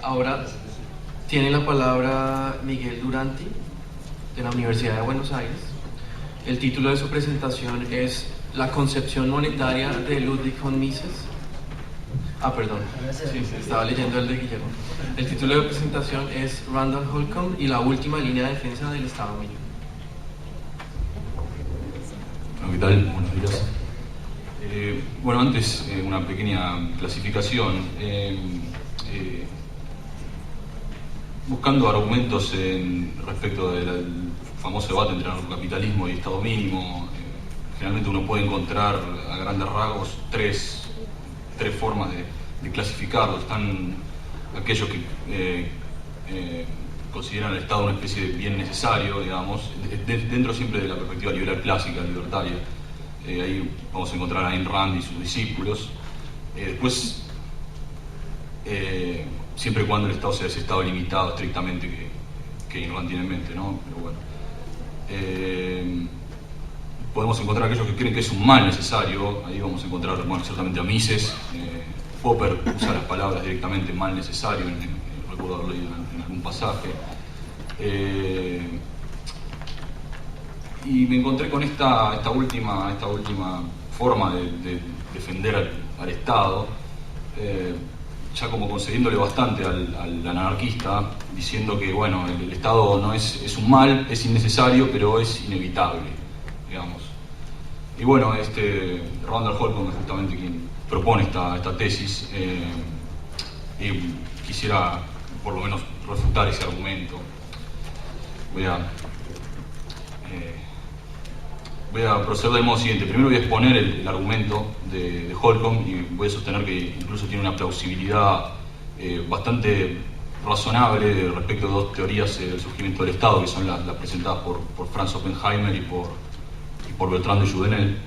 Ahora tiene la palabra Miguel Duranti, de la Universidad de Buenos Aires. El título de su presentación es La concepción monetaria de Ludwig von Mises. Perdón, sí, estaba leyendo el de Guillermo. El título de presentación es Randall Holcomb y la última línea de defensa del Estado mínimo. ¿Qué tal? Buenos días. Bueno, antes una pequeña clasificación. Buscando argumentos respecto del famoso debate entre anarcocapitalismo y Estado mínimo, generalmente uno puede encontrar a grandes rasgos tres formas de clasificarlo. Están aquellos que consideran al Estado una especie de bien necesario, digamos, dentro siempre de la perspectiva liberal clásica, libertaria. Ahí vamos a encontrar a Ayn Rand y sus discípulos. Después, siempre y cuando el Estado sea ese Estado limitado estrictamente que Ayn Rand tiene en mente, ¿no? Pero bueno. Podemos encontrar aquellos que creen que es un mal necesario. Ahí vamos a encontrar, bueno, ciertamente a Mises. Popper usa las palabras directamente mal necesario, recuerdo haberlo leído en algún pasaje. Y me encontré con esta última forma de defender al Estado, ya como concediéndole bastante al anarquista, diciendo que bueno, el Estado no es un mal, es innecesario, pero es inevitable, digamos. Y bueno, Randall Holcomb es justamente quien propone esta tesis, y quisiera por lo menos refutar ese argumento. Voy a proceder del modo siguiente. Primero voy a exponer el argumento de Holcomb y voy a sostener que incluso tiene una plausibilidad bastante razonable respecto de dos teorías del surgimiento del Estado, que son las presentadas por Franz Oppenheimer y por Bertrand de Jouvenel.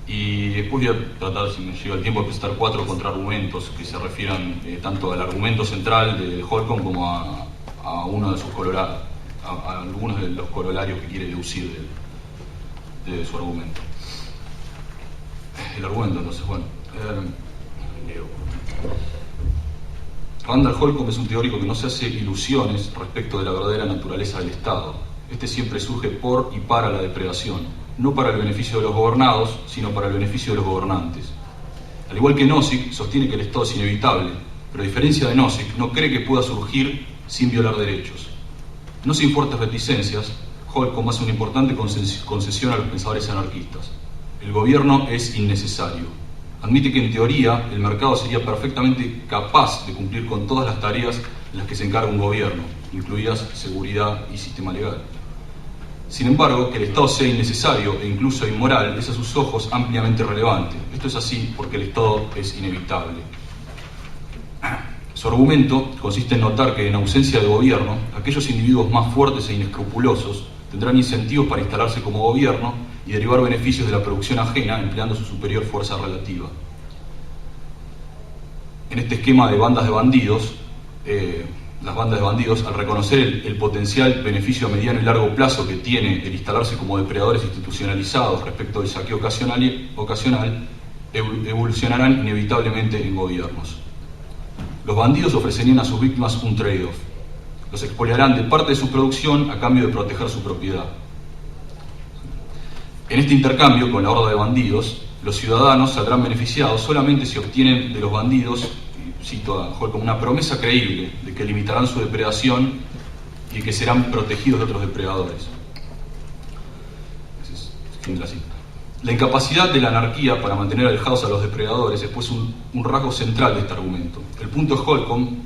Y después voy a tratar, si me llega el tiempo, de presentar 4 contraargumentos que se refieran tanto al argumento central de Holcomb como a uno de sus a algunos de los corolarios que quiere deducir de su argumento. El argumento, entonces, bueno. Randall Holcomb es un teórico que no se hace ilusiones respecto de la verdadera naturaleza del Estado. Este siempre surge por y para la depredación, no para el beneficio de los gobernados, sino para el beneficio de los gobernantes. Al igual que Nozick, sostiene que el Estado es inevitable, pero a diferencia de Nozick, no cree que pueda surgir sin violar derechos. No sin fuertes reticencias, Holcomb hace una importante concesión a los pensadores anarquistas. El gobierno es innecesario. Admite que en teoría el mercado sería perfectamente capaz de cumplir con todas las tareas en las que se encarga un gobierno, incluidas seguridad y sistema legal. Sin embargo, que el Estado sea innecesario e incluso inmoral es a sus ojos ampliamente relevante. Esto es así porque el Estado es inevitable. Su argumento consiste en notar que en ausencia de gobierno, aquellos individuos más fuertes e inescrupulosos tendrán incentivos para instalarse como gobierno y derivar beneficios de la producción ajena empleando su superior fuerza relativa. En este esquema de bandas de bandidos, las bandas de bandidos, al reconocer el potencial beneficio a mediano y largo plazo que tiene el instalarse como depredadores institucionalizados respecto del saqueo ocasional, evolucionarán inevitablemente en gobiernos. Los bandidos ofrecerían a sus víctimas un trade-off. Los expoliarán de parte de su producción a cambio de proteger su propiedad. En este intercambio con la horda de bandidos, los ciudadanos saldrán beneficiados solamente si obtienen de los bandidos, cito a Holcomb, una promesa creíble de que limitarán su depredación y que serán protegidos de otros depredadores. Ese es el fin de la cita. La incapacidad de la anarquía para mantener alejados a los depredadores es pues un rasgo central de este argumento. El punto de Holcomb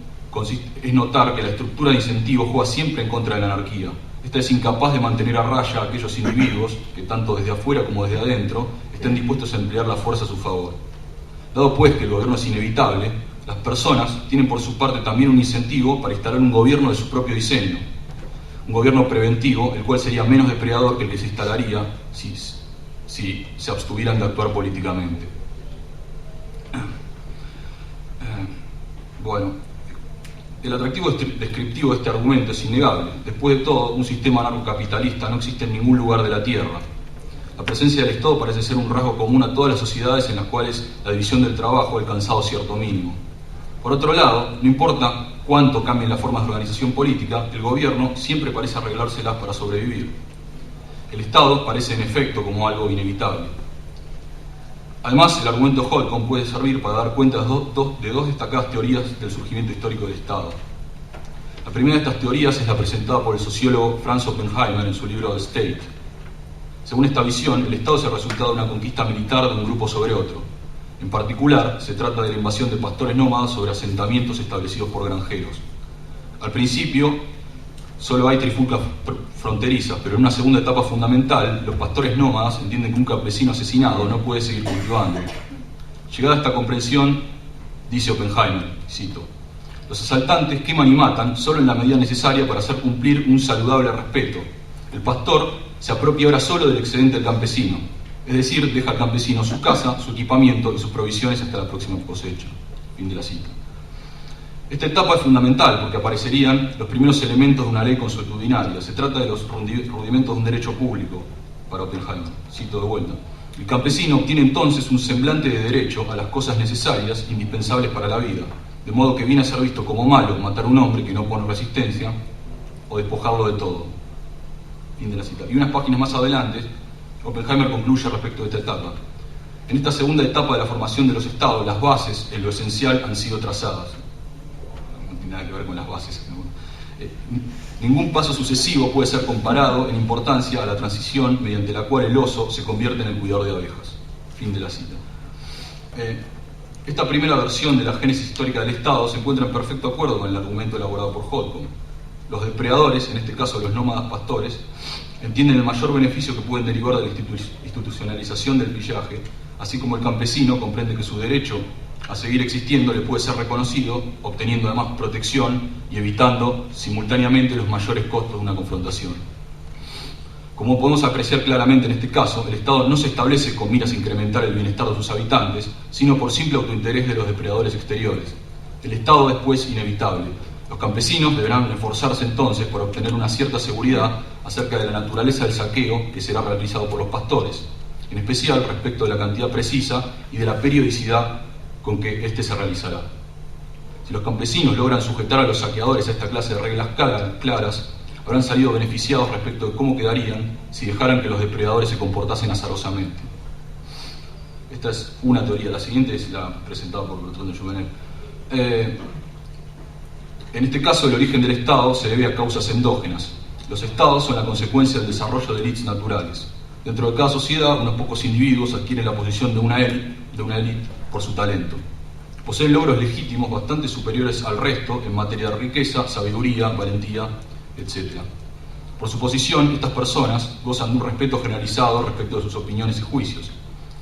es notar que la estructura de incentivos juega siempre en contra de la anarquía. Esta es incapaz de mantener a raya a aquellos individuos que tanto desde afuera como desde adentro estén dispuestos a emplear la fuerza a su favor. Dado pues que el gobierno es inevitable, las personas tienen por su parte también un incentivo para instalar un gobierno de su propio diseño. Un gobierno preventivo, el cual sería menos depredador que el que se instalaría si se abstuvieran de actuar políticamente. Bueno, el atractivo descriptivo de este argumento es innegable. Después de todo, un sistema anarcocapitalista no existe en ningún lugar de la Tierra. La presencia del Estado parece ser un rasgo común a todas las sociedades en las cuales la división del trabajo ha alcanzado cierto mínimo. Por otro lado, no importa cuánto cambien las formas de organización política, el gobierno siempre parece arreglárselas para sobrevivir. El Estado parece en efecto como algo inevitable. Además, el argumento de Holcomb puede servir para dar cuenta de dos destacadas teorías del surgimiento histórico del Estado. La primera de estas teorías es la presentada por el sociólogo Franz Oppenheimer en su libro The State. Según esta visión, el Estado es el resultado de una conquista militar de un grupo sobre otro. En particular, se trata de la invasión de pastores nómadas sobre asentamientos establecidos por granjeros. Al principio, solo hay trifulcas fronterizas, pero en una segunda etapa fundamental, los pastores nómadas entienden que un campesino asesinado no puede seguir cultivando. Llegada a esta comprensión, dice Oppenheimer, cito: los asaltantes queman y matan solo en la medida necesaria para hacer cumplir un saludable respeto. El pastor se apropia ahora solo del excedente del campesino, es decir, deja al campesino su casa, su equipamiento y sus provisiones hasta la próxima cosecha. Fin de la cita. Esta etapa es fundamental porque aparecerían los primeros elementos de una ley consuetudinaria. Se trata de los rudimentos de un derecho público, para Oppenheimer. Cito de vuelta: el campesino obtiene entonces un semblante de derecho a las cosas necesarias, indispensables para la vida, de modo que viene a ser visto como malo matar a un hombre que no pone resistencia o despojarlo de todo. Fin de la cita. Y unas páginas más adelante, Oppenheimer concluye respecto de esta etapa: en esta segunda etapa de la formación de los estados, las bases, en lo esencial, han sido trazadas. No tiene nada que ver con las bases, ¿no? Ningún paso sucesivo puede ser comparado en importancia a la transición mediante la cual el oso se convierte en el cuidador de abejas. Fin de la cita. Esta primera versión de la génesis histórica del Estado se encuentra en perfecto acuerdo con el argumento elaborado por Holcomb. Los depredadores, en este caso los nómadas pastores, entienden el mayor beneficio que pueden derivar de la institucionalización del pillaje, así como el campesino comprende que su derecho a seguir existiendo le puede ser reconocido, obteniendo además protección y evitando simultáneamente los mayores costos de una confrontación. Como podemos apreciar claramente en este caso, el Estado no se establece con miras a incrementar el bienestar de sus habitantes, sino por simple autointerés de los depredadores exteriores. El Estado es pues inevitable. Los campesinos deberán esforzarse entonces por obtener una cierta seguridad acerca de la naturaleza del saqueo que será realizado por los pastores, en especial respecto de la cantidad precisa y de la periodicidad con que éste se realizará. Si los campesinos logran sujetar a los saqueadores a esta clase de reglas claras, habrán salido beneficiados respecto de cómo quedarían si dejaran que los depredadores se comportasen azarosamente. Esta es una teoría. La siguiente es la presentada por Bertrand de Jouvenel. En este caso, el origen del Estado se debe a causas endógenas. Los Estados son la consecuencia del desarrollo de élites naturales. Dentro de cada sociedad, unos pocos individuos adquieren la posición de una élite por su talento. Poseen logros legítimos bastante superiores al resto en materia de riqueza, sabiduría, valentía, etc. Por su posición, estas personas gozan de un respeto generalizado respecto de sus opiniones y juicios.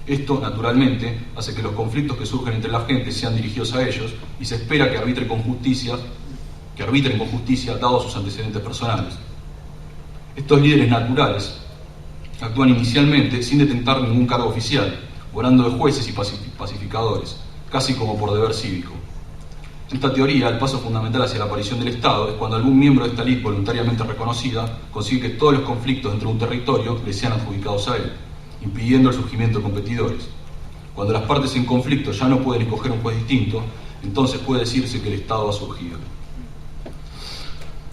Esto, naturalmente, hace que los conflictos que surgen entre la gente sean dirigidos a ellos y se espera que arbitren con justicia, dados sus antecedentes personales. Estos líderes naturales actúan inicialmente sin detentar ningún cargo oficial, obrando de jueces y pacificadores, casi como por deber cívico. En esta teoría, el paso fundamental hacia la aparición del Estado es cuando algún miembro de esta élite voluntariamente reconocida consigue que todos los conflictos dentro de un territorio le sean adjudicados a él, impidiendo el surgimiento de competidores. Cuando las partes en conflicto ya no pueden escoger un juez distinto, entonces puede decirse que el Estado ha surgido.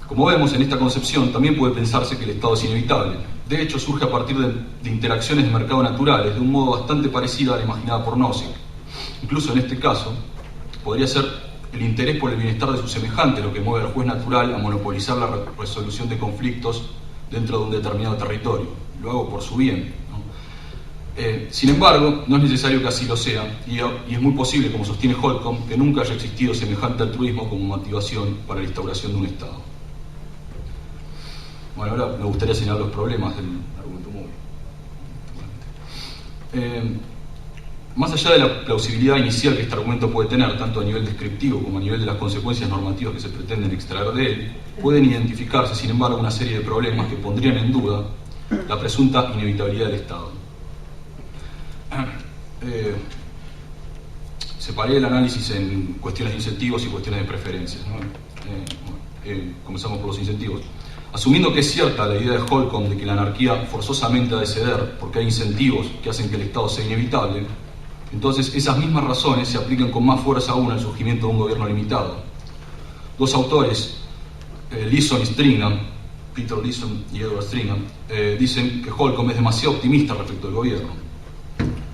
Como vemos en esta concepción, también puede pensarse que el Estado es inevitable. De hecho, surge a partir de interacciones de mercado naturales, de un modo bastante parecido a la imaginada por Nozick. Incluso en este caso, podría ser el interés por el bienestar de su semejante lo que mueve al juez natural a monopolizar la resolución de conflictos dentro de un determinado territorio. Lo hago por su bien, ¿no? Sin embargo, no es necesario que así lo sea, y es muy posible, como sostiene Holcomb, que nunca haya existido semejante altruismo como motivación para la instauración de un Estado. Bueno, ahora me gustaría señalar los problemas del argumento móvil. Más allá de la plausibilidad inicial que este argumento puede tener, tanto a nivel descriptivo como a nivel de las consecuencias normativas que se pretenden extraer de él, pueden identificarse, sin embargo, una serie de problemas que pondrían en duda la presunta inevitabilidad del Estado. Separé el análisis en cuestiones de incentivos y cuestiones de preferencias, ¿no? Comenzamos por los incentivos. Asumiendo que es cierta la idea de Holcomb de que la anarquía forzosamente ha de ceder porque hay incentivos que hacen que el Estado sea inevitable, entonces esas mismas razones se aplican con más fuerza aún al surgimiento de un gobierno limitado. Dos autores, Leeson y Stringham, Peter Leeson y Edward Stringham, dicen que Holcomb es demasiado optimista respecto al gobierno.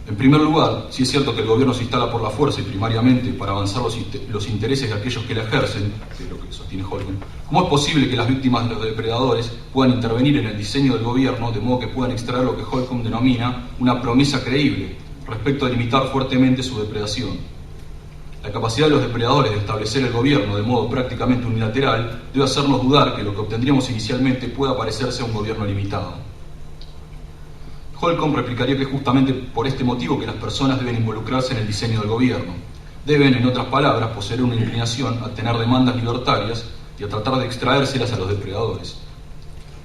En primer lugar, sí es cierto que el gobierno se instala por la fuerza y primariamente para avanzar los intereses de aquellos que la ejercen, que es lo que sostiene Holcomb. ¿Cómo es posible que las víctimas de los depredadores puedan intervenir en el diseño del gobierno de modo que puedan extraer lo que Holcomb denomina una promesa creíble respecto a limitar fuertemente su depredación? La capacidad de los depredadores de establecer el gobierno de modo prácticamente unilateral debe hacernos dudar que lo que obtendríamos inicialmente pueda parecerse a un gobierno limitado. Holcomb replicaría que es justamente por este motivo que las personas deben involucrarse en el diseño del gobierno. Deben, en otras palabras, poseer una inclinación a tener demandas libertarias y a tratar de extraérselas a los depredadores.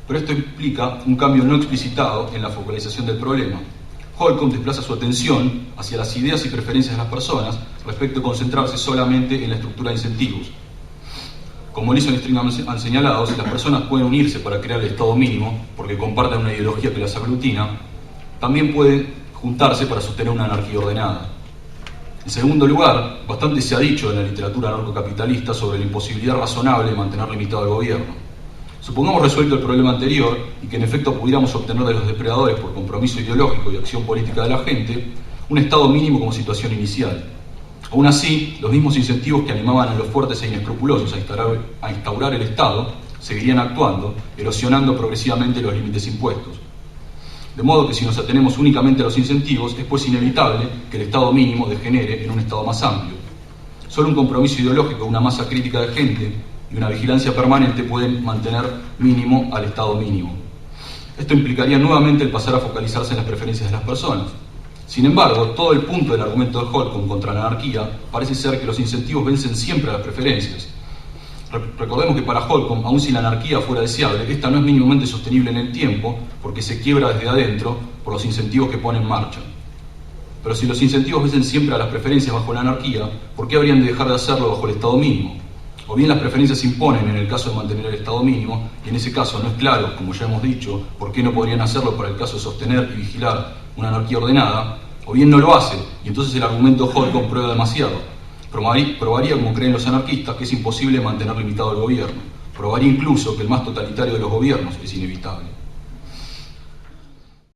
Pero esto implica un cambio no explicitado en la focalización del problema. Holcomb desplaza su atención hacia las ideas y preferencias de las personas respecto a concentrarse solamente en la estructura de incentivos. Como Leeson y Stringham han señalado, si las personas pueden unirse para crear el Estado mínimo porque comparten una ideología que las aglutina, también pueden juntarse para sostener una anarquía ordenada. En segundo lugar, bastante se ha dicho en la literatura anarcocapitalista sobre la imposibilidad razonable de mantener limitado al gobierno. Supongamos resuelto el problema anterior y que en efecto pudiéramos obtener de los depredadores por compromiso ideológico y acción política de la gente un Estado mínimo como situación inicial. Aún así, los mismos incentivos que animaban a los fuertes e inescrupulosos a instaurar el Estado seguirían actuando, erosionando progresivamente los límites impuestos. De modo que si nos atenemos únicamente a los incentivos, es pues inevitable que el Estado mínimo degenere en un Estado más amplio. Solo un compromiso ideológico, una masa crítica de gente y una vigilancia permanente pueden mantener mínimo al Estado mínimo. Esto implicaría nuevamente el pasar a focalizarse en las preferencias de las personas. Sin embargo, todo el punto del argumento de Holcomb contra la anarquía parece ser que los incentivos vencen siempre a las preferencias. Recordemos que para Holcomb, aun si la anarquía fuera deseable, esta no es mínimamente sostenible en el tiempo porque se quiebra desde adentro por los incentivos que pone en marcha. Pero si los incentivos vencen siempre a las preferencias bajo la anarquía, ¿por qué habrían de dejar de hacerlo bajo el Estado mínimo? O bien las preferencias se imponen en el caso de mantener el Estado mínimo, y en ese caso no es claro, como ya hemos dicho, por qué no podrían hacerlo para el caso de sostener y vigilar una anarquía ordenada, o bien no lo hace, y entonces el argumento de Holcomb prueba demasiado. Probaría, como creen los anarquistas, que es imposible mantener limitado el gobierno. Probaría incluso que el más totalitario de los gobiernos es inevitable.